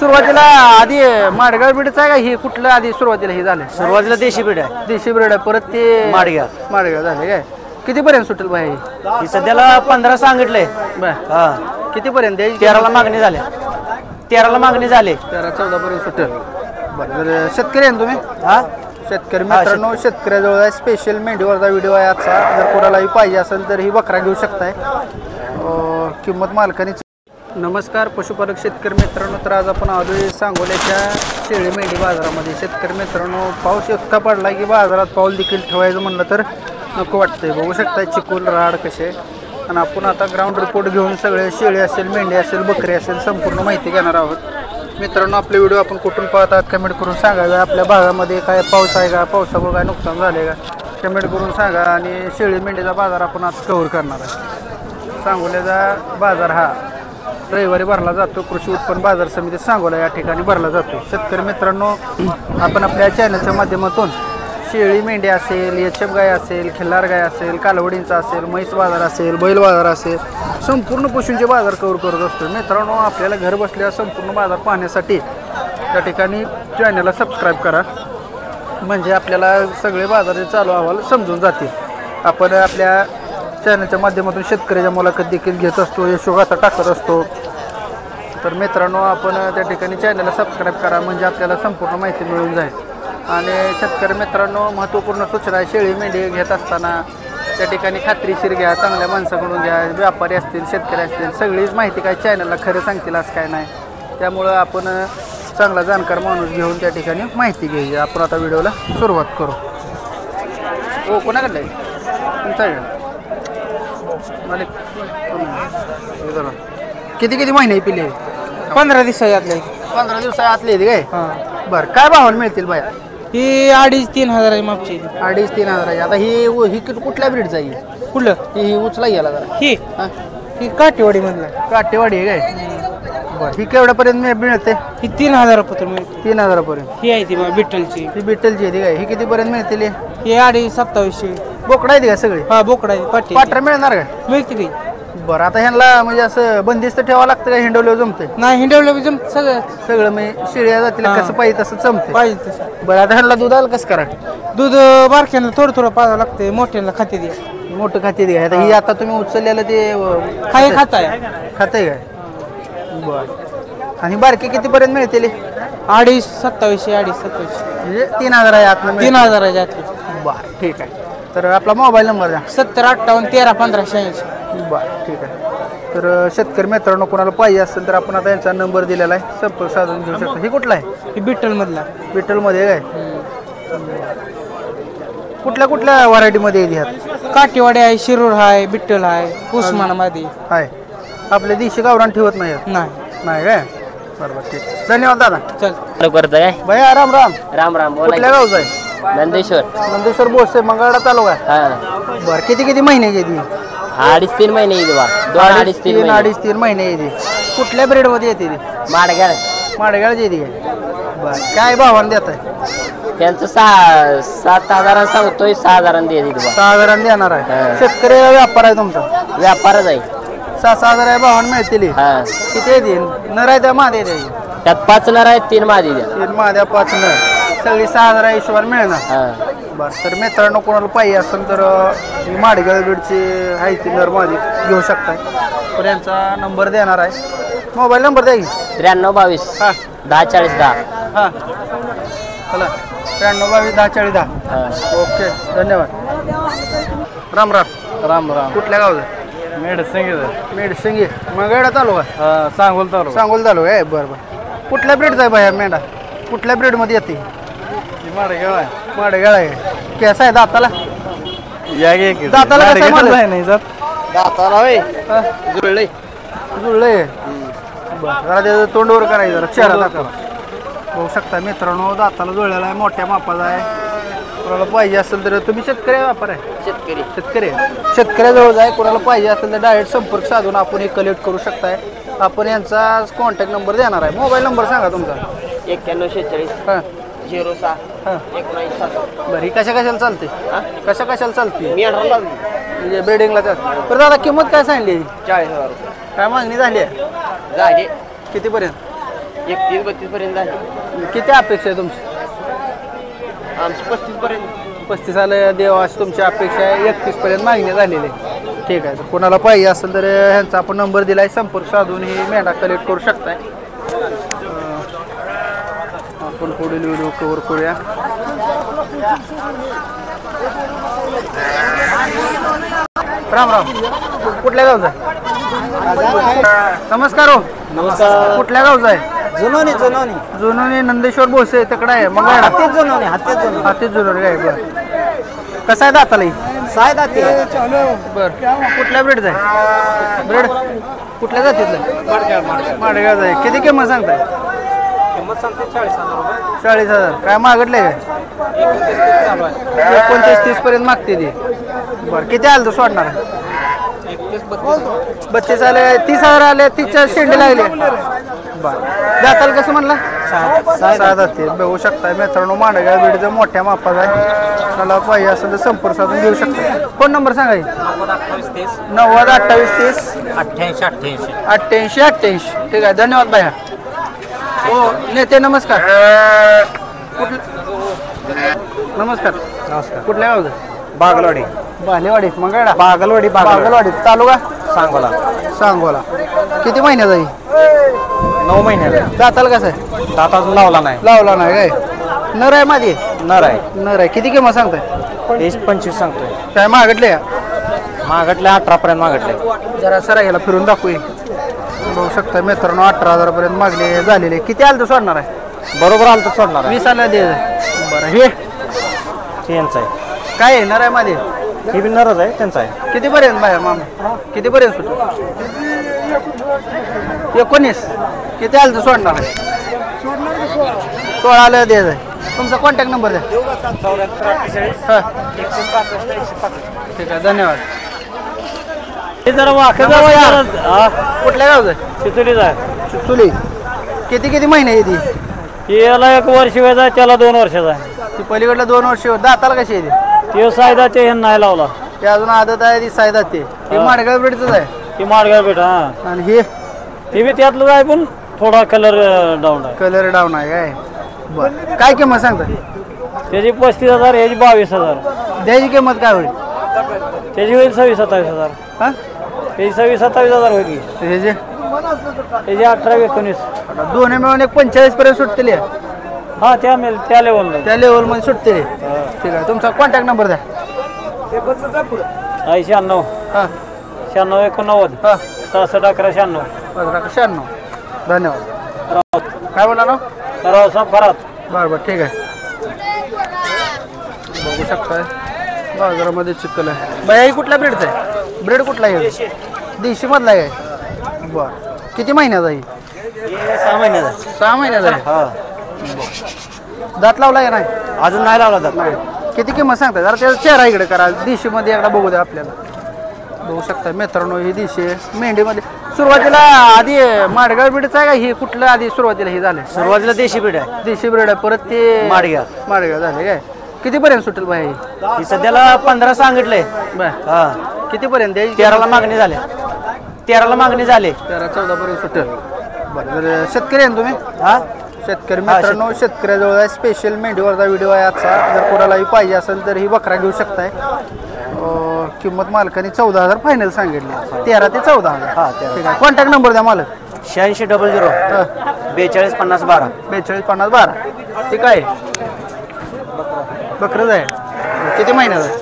सुरुवातीला आधी माडगाव ब्रीडच आहे का ही कुठलं आधी सुरुवातीला हे झालं? सुरुवातीला देशी ब्रीड आहे. देशी ब्रीड आहे, परत ते माडगाव झाले काय? कितीपर्यंत सुटेल बाई ही सध्याला 15 सांगितलंय. हा कितीपर्यंत द्यायची? 13ला मागणी झाली. 13ला मागणी झाली. 13-14 पर्यंत सुटेल. बरं तर शेतकरी आहे तुम्ही? हा शेतकरी मित्रांनो, शेतकऱ्याजवळ आहे स्पेशल मेंढीवरचा व्हिडिओ आहे आजचा. जर कोणालाही पाहिजे असेल तर ही बकरा घेऊ शकताय. किंमत मालकाने. नमस्कार पशुपालक शेतकरी मित्रांनो, तर आज आपण आलोय सांगोल्याच्या शेळी मेंढी बाजारामध्ये. शेतकरी मित्रांनो, पाऊस इतका पडला की बाजारात पाऊल देखील ठेवायचं म्हणलं तर नको वाटतंय. बघू शकताय चिकूल राड कसे. आणि आपण आता ग्राउंड रिपोर्ट घेऊन सगळे शेळी असेल, मेंढी असेल, बकरी असेल संपूर्ण माहिती घेणार आहोत. मित्रांनो, आपले व्हिडिओ आपण कुठून पाहतात कमेंट करून सांगा. आपल्या भागामध्ये काय पाऊस आहे का, पावसामुळे काय नुकसान झाले का कमेंट करून सांगा. आणि शेळी मेंढीचा बाजार आपण आज कव्हर करणार आहे. सांगोल्याचा बाजार हा रविवारी भरला जातो. कृषी उत्पन्न बाजार समिती सांगोला या ठिकाणी भरला जातो. शेतकरी मित्रांनो, आपण आपल्या चॅनलच्या माध्यमातून शेळी मेंढी असेल, एचएफ गाय असेल, खिल्लार गाय असेल, कालवडींचा असेल, म्हैस बाजार असेल, बैल बाजार असेल, संपूर्ण पशूंचे बाजार कव्हर करत असतो. मित्रांनो, आपल्याला घर बसल्या संपूर्ण बाजार पाहण्यासाठी त्या ठिकाणी चॅनलला सबस्क्राईब करा. म्हणजे आपल्याला सगळे बाजाराचे चालू अहवाल समजून जातील. आपण आपल्या चॅनलच्या माध्यमातून शेतकऱ्याच्या मुलाखत देखील घेत असतो, यशोगाथा टाकत असतो. तर मित्रांनो, आपण त्या ठिकाणी चॅनलला सबस्क्राईब करा म्हणजे आपल्याला संपूर्ण माहिती मिळून जाईल. आणि शेतकरी मित्रांनो, महत्त्वपूर्ण सूचना आहे. शेळी मेंढी घेत असताना त्या ठिकाणी खात्रीशीर घ्या, चांगल्या माणसाकडून घ्या. व्यापारी असतील, शेतकरी असतील, सगळीच माहिती काय चॅनलला खरं सांगतील असं काय नाही. त्यामुळं आपण चांगला जाणकार माणूस घेऊन त्या ठिकाणी माहिती घ्यायची. आपण आता व्हिडिओला सुरुवात करू. हो, कोणाकडलं आहे तुमचा? किती किती महिने पिले? 15 दिवसातले. 15 दिवसातले काय? बरं, काय भावाने मिळतील बाया? ही 2,500-3 हजार आहे मागची. 2,500-3 हजार. आता ही कुठल्या ब्रीडचा आहे? कुठलं? ही उचला गेला जरा. ही काटेवाडी मधला. काटेवाडी आहे काय? बरं, ही केवढ्यापर्यंत मिळते? ही 3,000 मिळते. 3,000 पर्यंत. ही आहे ती बिठ्ठलची. ही बिठ्ठलची आहे काय? ही कितीपर्यंत मिळतील? ही 2,2700. बोकडा आहे का सगळी? हा, बोकडा आहे. पाटर मिळणार का? मिळते ती. बरं, आता ह्यांना म्हणजे असं बंदिस्त ठेवावं लागतं का? हिंडवलं जमते? नाही, हिंडवलं जम सगळं म्हणजे शिळ्या जातीला कसं पाहिजे तसं जमते. पाहिजे तसं. बरं, आता ह्यांना दूध आलं कसं करा? दूध बारक्यांना थोडं थोडं पाहावं लागते, मोठ्यांना खाते दे. मोठं खाते दे. आता ही आता तुम्ही उचललेलं ते खाताय काय? बरं, आणि बारकी कितीपर्यंत मिळतील? 2,2700, 2,2700 म्हणजे 3,000 आहे आतलं? 3,000 आतली. बरं, ठीक आहे. तर आपला मोबाईल नंबर द्या. 7058131586. बरं, ठीक आहे. तर शेतकरी मित्रांनो, कोणाला पाहिजे असेल तर आपण आता यांचा नंबर दिलेला आहे, संपर्क साधून घेऊ शकता. ही कुठला आहे? ही बिठ्ठलमधला. बिठ्ठलमध्ये काय? कुठल्या कुठल्या व्हरायटीमध्ये येते ह्यात? काटेवाडी आहे, शिरूर आहे, बिठ्ठल आहे, उस्मानाबादी आहे. आपल्या देशी गावरान ठेवत नाही? नाही काय? बरोबर, ठीक. धन्यवाद दादा. चल करत आहे भैया. राम राम. राम राम. कुठल्या गावचा आहे? नंदेश्वर बोसे, मंगळवाडा तालुका. हा. बरं, किती किती महिन्याची येते? 2.5-3 महिने येते बा. 2.5-3 महिने येते. कुठल्या ब्रेड मध्ये येते ती? माडगाळची येते काय? बरं, काय भावाने देत आहे? त्यांचं 7,000 सांगतोय, 6,000 दे. 6,000 देणार आहे. शेतकरी व्यापार आहे तुमचा? व्यापारच आहे. 6,000 भावाने मिळतील. किती येते? नर आहे त्या मादे येते? त्यात 5 नर आहेत, 3 मादी द्या. 3 माद्या, 5 नर. सगळी 6,000 हिशोबाने मिळणार. बरं, तर मित्रांनो, कोणाला पाहिजे असेल तर माडगाळ बीडची आहे ती नर मादी घेऊ शकताय. तर यांचा नंबर देणार आहे. मोबाईल नंबर द्या की. 9322 104010. हां, चला. 9322 104010. ओके, धन्यवाद. राम राम. राम राम. कुठल्या गावचं? मेडसिंगी. मंगळवेढा तालुका? सांगोल तालुका. सांगोल तालुका आहे. बरं बरं. कुठल्या ब्रीडचा आहे बाया मेंढा? कुठल्या ब्रीडमध्ये येते? माडगाळ आहे. माडगाळ आहे. कसा आहे दाताला? दाताला नाही जात. दाताला होय? जुळलंय. बरं, जरा त्याचं तोंडवर करायचं, जरा चेहरा दाखवा. बघू शकता मित्रांनो, दाताला जुळलेला आहे, मोठ्या मापाचा आहे. कोणाला पाहिजे असेल तर तुम्ही शेतकरी व्यापार आहे? शेतकरी शेतकऱ्याजवळ आहे. कोणाला पाहिजे असेल तर डायरेक्ट संपर्क साधून आपण हे कलेक्ट करू शकताय. आपण यांचा कॉन्टॅक्ट नंबर देणार आहे. मोबाईल नंबर सांगा तुमचा. 9146 06 19. बरं, ही कशाला चालते? कशाला चालते? मी म्हणजे ब्रिडिंगला चालते. तर दादा, किंमत काय सांगली? 40,000 रुपये. काय मागणी झाली आहे? झाले. कितीपर्यंत? 31-32 पर्यंत झाले. किती अपेक्षा आहे तुमची? आमची 35 पर्यंत. 35 आलं देवा अशी तुमची अपेक्षा आहे. 31 पर्यंत मागणी झालेली आहे. ठीक आहे. कोणाला पाहिजे असेल तर ह्यांचा आपण नंबर दिलाय, संपर्क साधून ही मेंढा कलेक्ट करू शकताय. आपण पुढील व्हिडिओ कव्हर करूया. राम राम. कुठल्या गावचा आहे? नमस्कार हो. नमस्कार. कुठल्या गावचा आहे? जुनोनी जुनोनी नंदेश्वर भोसे तिकडे आहे. मग हातीच जुनोनी हाती जुनोनी काय बरं. कसा आहे दाताला? साय दाते बरं. कुठल्या ब्रेडचा आहे? ब्रेड कुठल्या जातीतलं? माडगावचा आहे. किती किंमत सांगताय? किंमत सांगते 40,000 रुपये. 40,000. काय मागटले काय? 29-30 पर्यंत मागते ती. बरं. किती आलं तर सोडणार? 32 आले. 30,000 आले. 30च्या शेंडे लागले. बरं. दाताल कसं म्हणला? 6 दाते. बघू शकताय मित्रांनो, मांडगाव बीडचं मोठ्या मापाचा आहे. मला पाहिजे असेल तर संपर्क साधून घेऊ शकता. फोन नंबर सांगा. 90-28-30 88-88. ठीक आहे. धन्यवाद बाया. हो नेते नमस्कार. नमस्कार. कुठल्या गावचं? बागलवाडी बालेवाडी मंगळा. बागलवाडी बागलवाडी तालुका सांगोला. सांगोला. किती महिन्याचा आहे? 9 महिन्याला. दाताल कसं आहे? दात अजून लावला नाही. लावला नाही काय? नर आहे माझी? नर आहे. नर आहे. किती किंमत सांगताय? 25 सांगतोय. काय मागटले? मागटले 18 पर्यंत मागटले. जरा सरा गेला फिरून दाखवू. बघू शकता मित्रांनो, 18,000 पर्यंत मागले झालेले. किती आलं तर सोडणार आहे? बरोबर आलं तर सोडणार. 20 आलं दे. बरं. हे यांचं आहे. काय आहे? नर आहे माझी? हे बी नरच आहे. त्यांचं आहे. किती पर्यंत बाहेर मामा? किती पर्यंत सुट? 19. किती आलं तर सोडणार आहे? 16 आलं दे. तुमचा कॉन्टॅक्ट नंबर द्या. 74 हां 166 105. ठीक आहे. धन्यवाद. हे जरा वाकं कुठल्या गावचं आहे? चिचोलीच आहे. चिचोली. किती महिने येते? याला 1 वर्ष व्हायचा, त्याला 2 वर्षाचा आहे. ती पलीकडला 2 वर्ष. दाताला कशी येते? ते सायदा ते हे नाही लावला. ते अजून आदत आहे. ती सायदात ते. हे माडगाव ब्रेडच आहे. ती माडगाव बेटा. हा आणि हे ते बी त्यातलं आहे, पण थोडा कलर डाऊन आहे. कलर डाऊन आहे काय? बरं. काय किंमत सांगता? त्याची 35,000, याची 22,000. द्यायची किंमत काय होईल? त्याची होईल 26-27,000. हां त्याची 26-27,000 होईल. हे जे त्याची 18-19. दोन्ही मिळून एक 45 पर्यंत सुटतील. हा त्या लेवलला. त्या लेवलमध्ये सुटतील. ठीक आहे. तुमचा कॉन्टॅक्ट नंबर द्या. 96 हां 96 89 हां 66 11 96. 1596. धन्यवाद. काय बोला ना? रावसाहेब फरात. बरं ठीक आहे. बघू शकताय बाजारामध्ये चिकल आहे. बाई कुठल्या ब्रेडचा आहे? ब्रेड कुठला आहे? देशी मधला आहे. बरं. किती महिन्याचा आहे? 6 महिन्याचा. 6 महिन्याचा आहे. हा. दात लावला का नाही? अजून नाही लावला जात. नाही. किती किंमत सांगता? जरा त्याचा चेहरा इकडे करा. देशीमध्ये एकदा बघू द्या आपल्याला. बघू शकता मित्रांनो, ही देशी मेंढीमध्ये सुरुवातीला आधी माडगाव ब्रीडचं आहे का? ही कुठलं आधी सुरुवातीला हे झालं? सुरुवातीला देशी ब्रीड आहे. देशी ब्रीड आहे. परत ते माडगाव झाले काय? कितीपर्यंत सुटेल बाई? ही सध्याला 15 सांगितलंय. बर. हा कितीपर्यंत द्यायची? 13ला मागणी झाली. 13ला मागणी झाली. 13-14 पर्यंत सुटेल. बरं. तर शेतकरी आहे ना तुम्ही? हा शेतकरी मित्रांनो, शेतकऱ्याजवळ आहे स्पेशल मेंढीवरचा व्हिडिओ आहे आजचा. जर कोणालाही पाहिजे असेल तर ही बकरा घेऊ शकताय. किंमत मालकाने 14,000 फायनल सांगितली. 13 ते 14,000. हा ठीक आहे. कॉन्टॅक्ट नंबर द्या मालक. 86 00 42 50 12. 42 50 12. ठीक आहे. बकरच आहे. किती महिन्याचा आहे?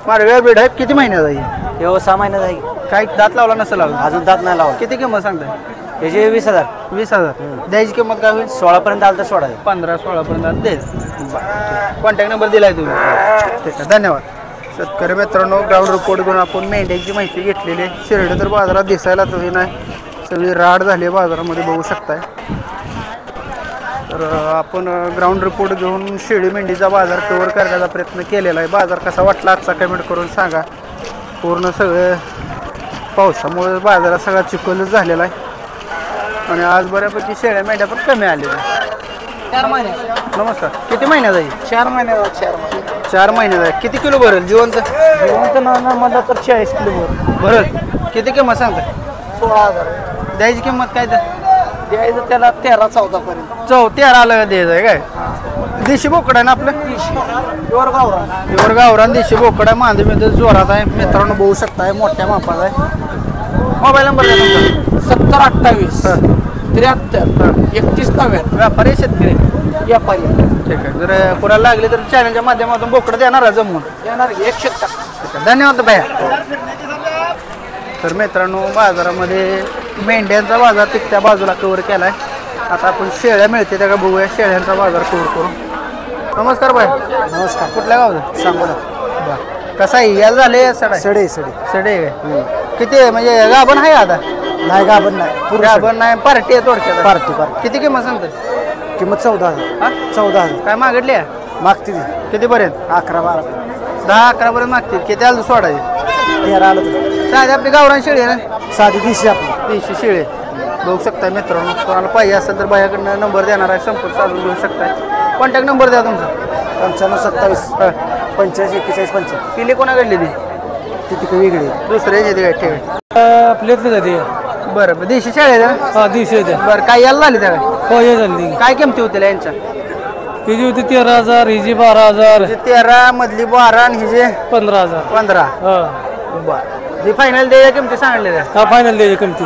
माडगाव ब्रीड आहे. किती महिन्याचा आहे? हे 6 महिन्याचा आहे. काय दात लावला नसेल अजून? अजून दात नाही लावला. किती किंमत सांगताय? त्याची 20,000. 20,000. द्यायची किंमत काय होईल? 16 पर्यंत आलं तर सोडायचं. 15-16 पर्यंत द्यायचं. कॉन्टॅक्ट नंबर दिलाय तुम्ही. ठीक आहे. धन्यवाद. शेतकरी मित्रांनो, ग्राउंड रिपोर्ट घेऊन आपण मेंढ्यांची माहिती घेतलेली आहे. शिर्डी तर बाजारात दिसायला तुम्ही नाही, सगळी राड झाली आहे बाजारामध्ये, बघू शकताय. तर आपण ग्राउंड रिपोर्ट घेऊन शेळी मेंढीचा बाजार कव्हर करण्याचा प्रयत्न केलेला आहे. बाजार कसा वाटला आजचा कमेंट करून सांगा. पूर्ण सगळं पावसामुळे बाजारात सगळा चिखलच झालेला आहे. आणि आज बऱ्यापैकी शेळ्या मेंढ्या पण कमी आलेल्या. 4 महिने. नमस्कार. किती महिन्याचा आहे? 4 महिन्याचा. 4 महिन्याचा आहे. किती किलो भरेल जिवंत? जिवंत ना म्हणलं तर 40 किलो भरेल. किती किंमत सांगताय? 16,000. द्यायची किंमत काय तर? द्यायचं त्याला 13-14 पर्यंत. 13 द्यायचं आहे काय? देशी बोकड आहे ना आपलं? प्युअर गावरान. प्युअर गावरान देशी बोकड आहे. मांदीमध्ये जोरात आहे. मित्रांनो बघू शकताय मोठ्या मापाचा आहे. मोबाईल नंबर द्या तुमचा. 70-28 73 31-90. व्यापारी आहे, शेतकरी? व्यापारी ठीक आहे. जर कोणाला लागले तर चॅनलच्या माध्यमातून बोकड देणार आहे जमवून. येणार 100%. ठीक आहे. धन्यवाद भैया. तर मित्रांनो बाजारामध्ये मेंढ्यांचा बाजार तिकट्या बाजूला कव्हर केलाय. आता आपण शेळ्या मिळते त्या का बघूया. शेळ्यांचा बाजार कव्हर करू. नमस्कार भाई. नमस्कार. कुठल्या गावचं? सांगू ना. कसा आहे? याला झाले सडा? सडे सडे काय? किती आहे? म्हणजे गाभण आहे आता? नाही गाभण नाही. गाभण नाही. पार्टी आहे थोडक्यात. पार्टी किती किंमत सांगते? किंमत 14,000. 14,000 काय मागितली आहे? मागते ती. कितीपर्यंत? 11-12. 10-11 पर्यंत मागतील. किती आलं सोडायची? 13 आलं तर. साधी आपली गावरान शेळी आहे ना? साधी दिशी आपली. देशी शेळी बघू शकता मित्रांनो. कोणाला पाहिजे असेल तर बायाकडनं नंबर देणार आहे. संपर्क साधून घेऊ शकताय. कॉन्टॅक्ट नंबर द्या तुमचा. 95-27 85-41-45. पिली कोणाकडली ती? ती तिकडे वेगळी. दुसऱ्या येते काय? ठीक आहे. आपल्यातलं जाते. बरं देशी शेळी आहे ना? हा दिशी येते. बरं काय यायला झाली त्या काय? हो ये झाली. काय किमती होतील यांच्या? हिची होती 13,000. हिची 12,000. 13 मधली 12 आणि हिजे 15,000. 15. हा बरं ही फायनल द्यायच्या किमती सांगलेल्या? हा फायनल द्यायची किमती.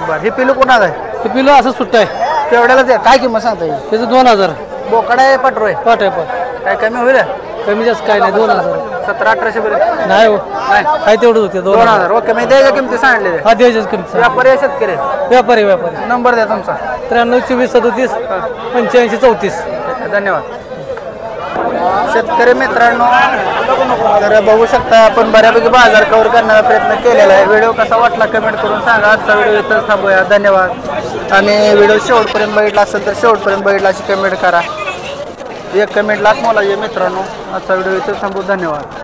बरं हे पिलू कोणाला आहे? ते पिलो असं सुट्ट आहे. तेवढ्याला द्या. काय किंमत सांगता येईल? त्याचं 2,000. बोकडा आहे पटरो आहे? पाठ आहे पाठ. काय कमी होईल? कमी जास्त काय नाही. 2,000. 1700-1800 पर्यंत नाही हो. नाही. काय तेवढं होते 2000. ओके मी द्यायच्या किमती सांगलेल्या. हा द्यायचीच किमती. व्यापारी आहे, शेतकरी? व्यापारी व्यापारी. नंबर द्या तुमचा. 93-24-37 85-34. धन्यवाद. शेतकरी मित्रांनो तर बघू शकता आपण बऱ्यापैकी बाजार कव्हर करण्याचा प्रयत्न केलेला आहे. व्हिडिओ कसा वाटला कमेंट करून सांगा. आजचा व्हिडिओ इथंच थांबूया. धन्यवाद. आणि व्हिडिओ शेवटपर्यंत बघितला असेल तर शेवटपर्यंत बघितला अशी कमेंट करा. एक कमेंट लाख मोलाची मित्रांनो. आजचा व्हिडिओ इथंच थांबू. धन्यवाद.